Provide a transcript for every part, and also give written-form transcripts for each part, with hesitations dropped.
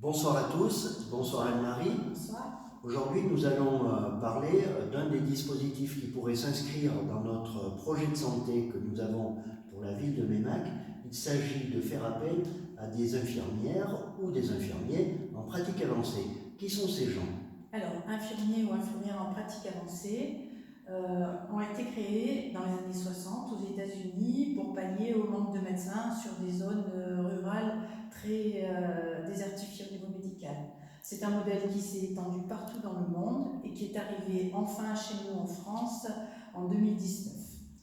Bonsoir à tous, bonsoir Anne-Marie. Bonsoir. Aujourd'hui, nous allons parler d'un des dispositifs qui pourrait s'inscrire dans notre projet de santé que nous avons pour la ville de Meymac. Il s'agit de faire appel à des infirmières ou des infirmiers en pratique avancée. Qui sont ces gens? Alors, infirmiers ou infirmières en pratique avancée ont été créés dans les années 60 aux États-Unis pour pallier au manque de médecins sur des zones rurales très désertifiées au niveau médical. C'est un modèle qui s'est étendu partout dans le monde et qui est arrivé enfin chez nous en France en 2019.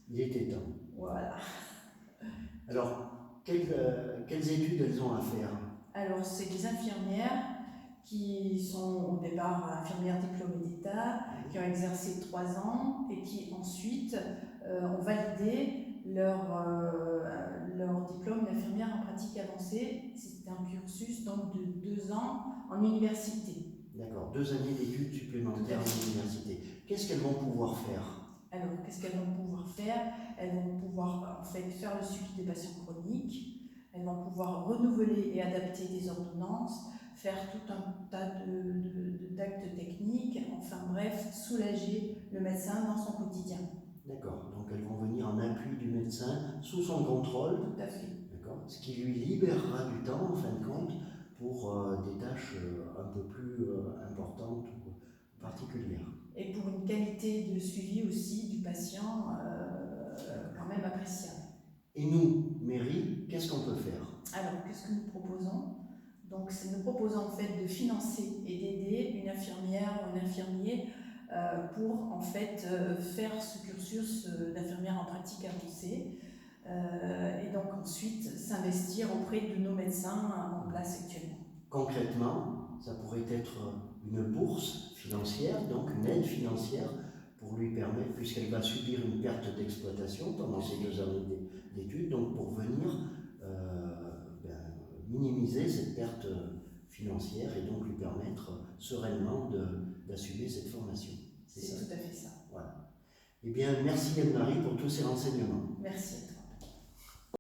Il était temps. Voilà. Alors, quelles études elles ont à faire? Alors, c'est des infirmières qui sont au départ infirmières diplômées d'État, qui ont exercé 3 ans et qui ensuite ont validé leur diplôme d'infirmière en pratique avancée. C'est un cursus donc de 2 ans en université. D'accord, 2 années d'études supplémentaires en université. Qu'est-ce qu'elles vont pouvoir faire? Alors, qu'est-ce qu'elles vont pouvoir faire? Elles vont pouvoir en fait faire le suivi des patients chroniques, elles vont pouvoir renouveler et adapter des ordonnances, faire tout un tas d'actes techniques, enfin bref, soulager le médecin dans son quotidien. D'accord, donc elles vont venir en appui du médecin sous son contrôle. Tout à fait. D'accord, ce qui lui libérera du temps en fin de compte pour des tâches un peu plus importantes ou particulières. Et pour une qualité de suivi aussi du patient quand même appréciable. Et nous, mairie, qu'est-ce qu'on peut faire? Alors, qu'est-ce que nous proposons? Donc, nous proposons en fait de financer et d'aider une infirmière ou un infirmier pour en fait faire ce cursus d'infirmière en pratique avancée et donc ensuite s'investir auprès de nos médecins en place actuellement. Concrètement, ça pourrait être une bourse financière, donc une aide financière pour lui permettre, puisqu'elle va subir une perte d'exploitation pendant ces 2 années d'études, donc pour venir minimiser cette perte financière et donc lui permettre sereinement d'assumer cette formation. C'est tout à fait ça. Voilà. Eh bien, merci Anne-Marie pour tous ces renseignements. Merci.